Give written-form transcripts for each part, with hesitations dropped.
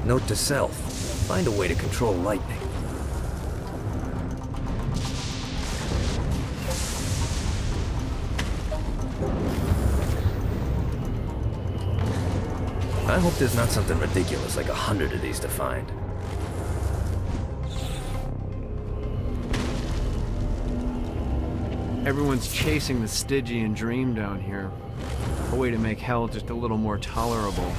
Note to self, find a way to control lightning. I hope there's not something ridiculous like 100 of these to find. Everyone's chasing the Stygian dream down here. A way to make hell just a little more tolerable.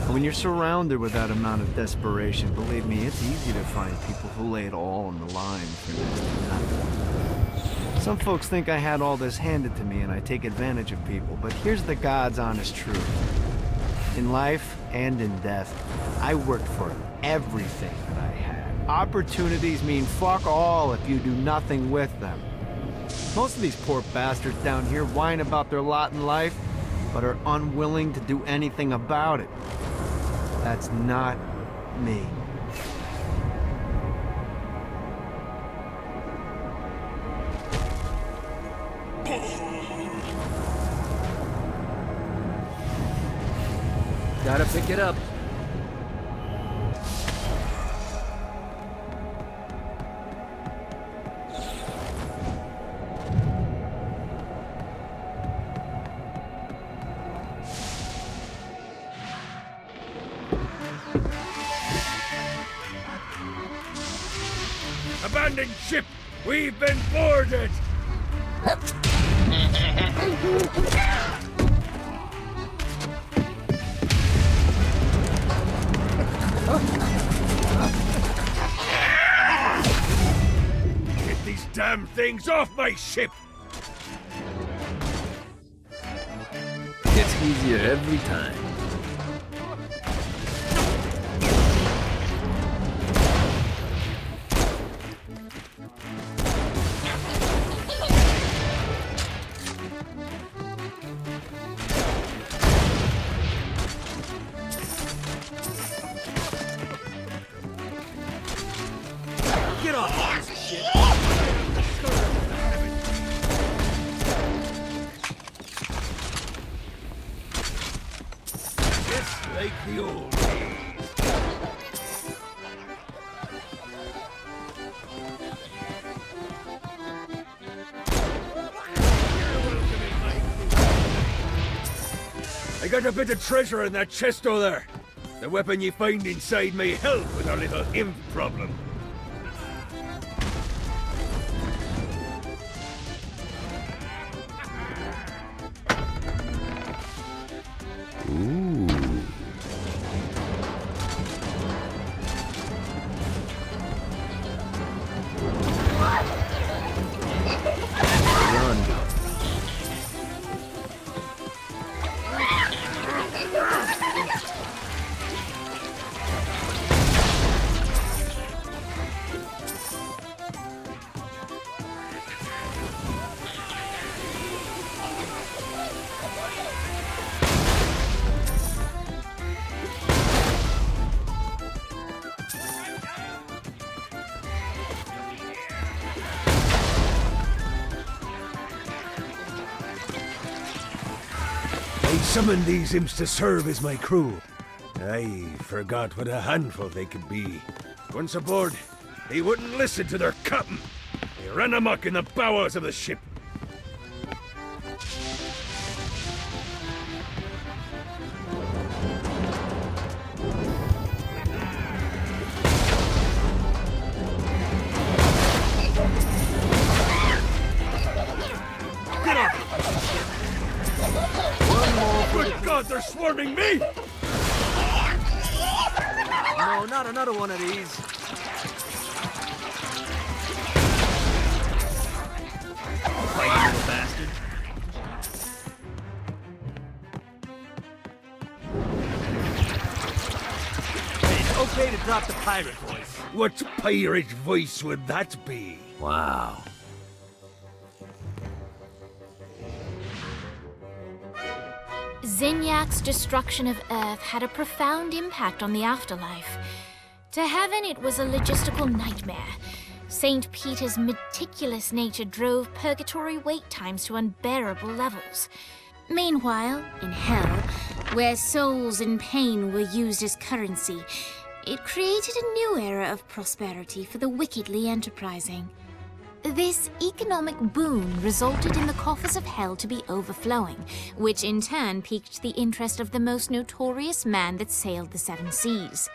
And when you're surrounded with that amount of desperation, believe me, it's easy to find people who lay it all on the line for next to nothing. Some folks think I had all this handed to me and I take advantage of people, but here's the God's honest truth. In life and in death, I worked for everything that I had. Opportunities mean fuck all if you do nothing with them. Most of these poor bastards down here whine about their lot in life, but are unwilling to do anything about it. That's not me. Gotta pick it up. Abandoned ship! We've been boarded! Get these damn things off my ship! Gets easier every time. Get off this shit! Just like the old days. I got a bit of treasure in that chest over there. The weapon you find inside may help with our little imp problem. I summoned these imps to serve as my crew. I forgot what a handful they could be. Once aboard, they wouldn't listen to their captain. They ran amok in the bowels of the ship. Get off! God, they're swarming me! No, not another one of these. Fight, little bastard. It's okay to drop the pirate voice. What pirate voice would that be? Wow. Zinyak's destruction of Earth had a profound impact on the afterlife. To heaven, it was a logistical nightmare. St. Peter's meticulous nature drove purgatory wait times to unbearable levels. Meanwhile, in hell, where souls in pain were used as currency, it created a new era of prosperity for the wickedly enterprising. This economic boon resulted in the coffers of hell to be overflowing, which in turn piqued the interest of the most notorious man that sailed the seven seas.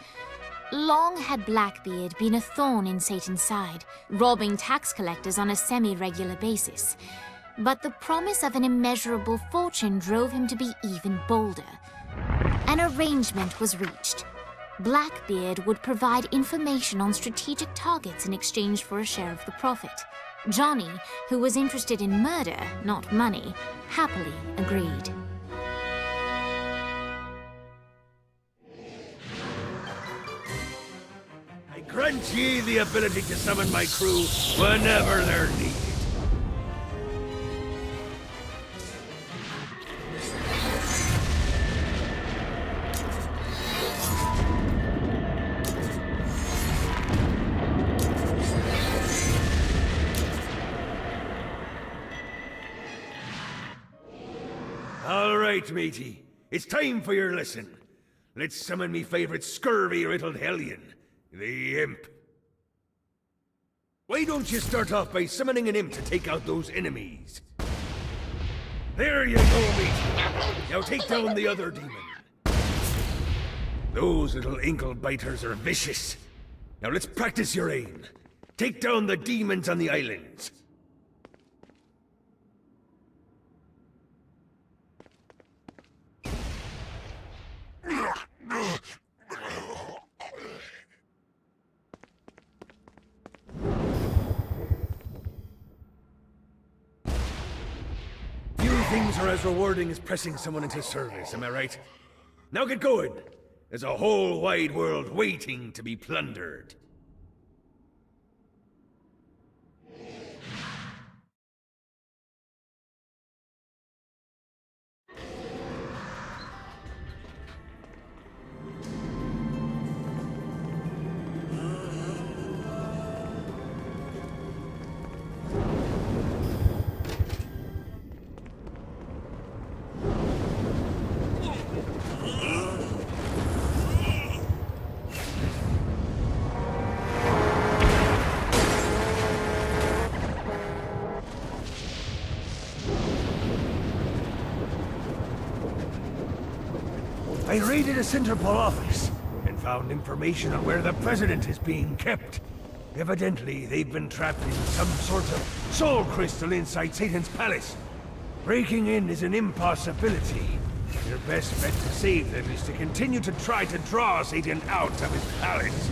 Long had Blackbeard been a thorn in Satan's side, robbing tax collectors on a semi-regular basis. But the promise of an immeasurable fortune drove him to be even bolder. An arrangement was reached. Blackbeard would provide information on strategic targets in exchange for a share of the profit. Johnny, who was interested in murder, not money, happily agreed. I grant ye the ability to summon my crew whenever they're needed. All right, matey. It's time for your lesson. Let's summon me favorite scurvy-riddled hellion, the Imp. Why don't you start off by summoning an imp to take out those enemies? There you go, matey. Now take down the other demon. Those little ankle biters are vicious. Now let's practice your aim. Take down the demons on the islands. Few things are as rewarding as pressing someone into service, am I right? Now get going. There's a whole wide world waiting to be plundered. I raided a Centerpol office and found information on where the President is being kept. Evidently, they've been trapped in some sort of soul crystal inside Satan's palace. Breaking in is an impossibility. Your best bet to save them is to continue to try to draw Satan out of his palace.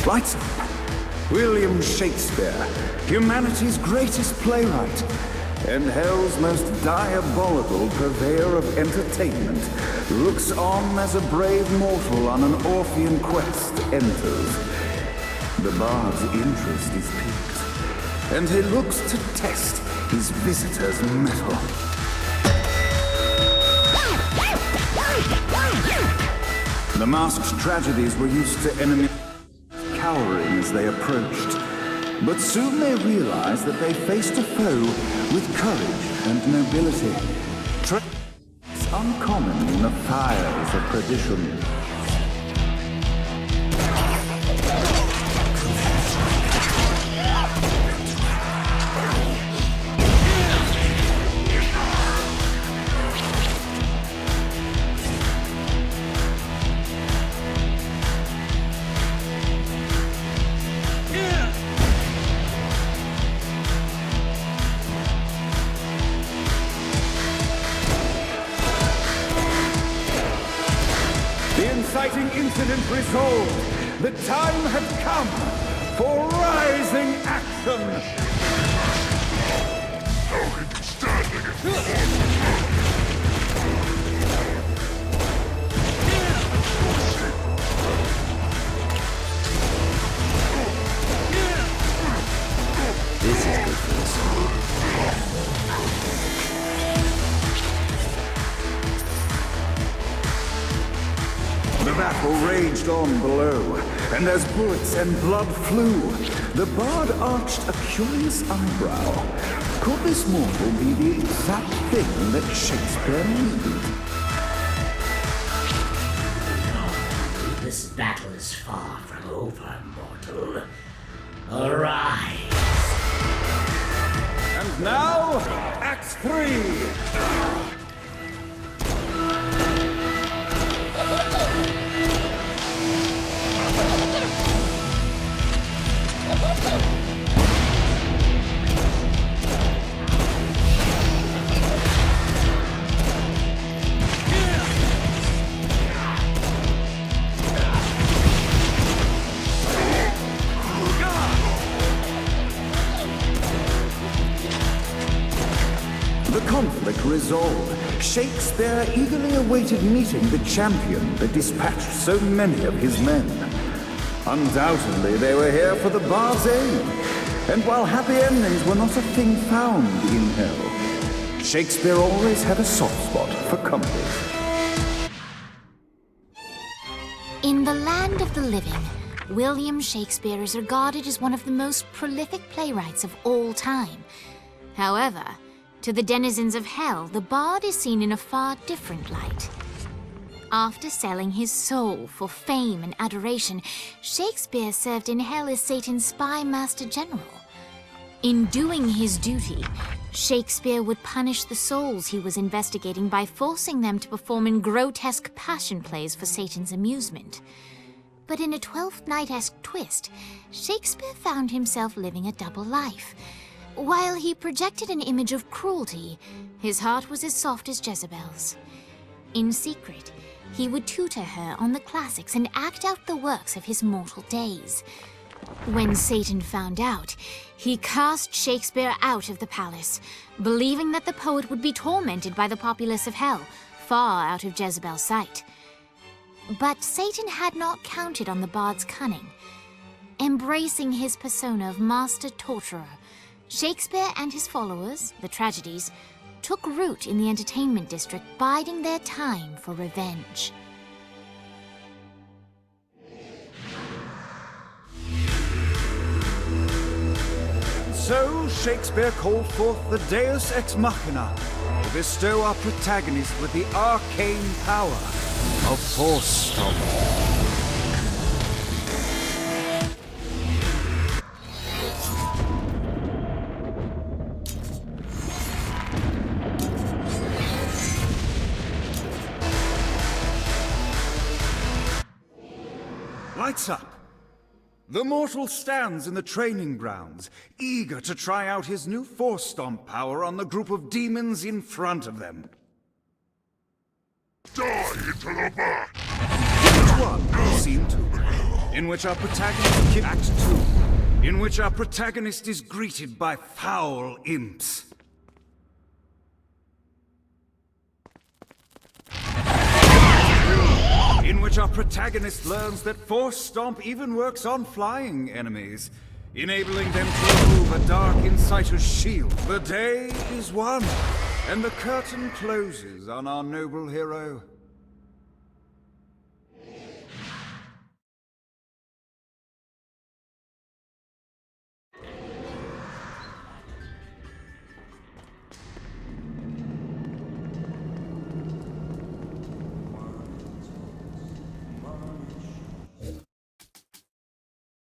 Lights up. William Shakespeare, humanity's greatest playwright, and hell's most diabolical purveyor of entertainment, looks on as a brave mortal on an Orphean quest enters. The bard's interest is piqued, and he looks to test his visitor's mettle. The masked tragedies were used to enemies cowering as they approached, but soon they realized that they faced a foe with courage and nobility. Traits are uncommon in the fires of perdition. The inciting incident resolved. The time had come for rising action. This is good for the soul. The battle raged on below, and as bullets and blood flew, the bard arched a curious eyebrow. Could this mortal be the exact thing that Shakespeare needed? This battle is far from over, mortal. Arise! And now, Act 3! The conflict resolved, Shakespeare eagerly awaited meeting the champion that dispatched so many of his men. Undoubtedly, they were here for the bard's aid, and while happy endings were not a thing found in hell, Shakespeare always had a soft spot for comedy. In the land of the living, William Shakespeare is regarded as one of the most prolific playwrights of all time. However, to the denizens of hell, the bard is seen in a far different light. After selling his soul for fame and adoration, Shakespeare served in hell as Satan's spy master general. In doing his duty, Shakespeare would punish the souls he was investigating by forcing them to perform in grotesque passion plays for Satan's amusement. But in a Twelfth Night-esque twist, Shakespeare found himself living a double life. While he projected an image of cruelty, his heart was as soft as Jezebel's. In secret, he would tutor her on the classics and act out the works of his mortal days. When Satan found out, he cast Shakespeare out of the palace, believing that the poet would be tormented by the populace of hell, far out of Jezebel's sight. But Satan had not counted on the bard's cunning. Embracing his persona of master torturer, Shakespeare and his followers, the tragedies, took root in the entertainment district, biding their time for revenge. So Shakespeare called forth the Deus Ex Machina to bestow our protagonist with the arcane power of Force Stomp. Lights up. The mortal stands in the training grounds, eager to try out his new Force Stomp power on the group of demons in front of them. Die into the back! Act 1, Scene 2, in which our protagonist Act 2, in which our protagonist is greeted by foul imps. In which our protagonist learns that Force Stomp even works on flying enemies, enabling them to remove a dark inciter's shield. The day is won, and the curtain closes on our noble hero.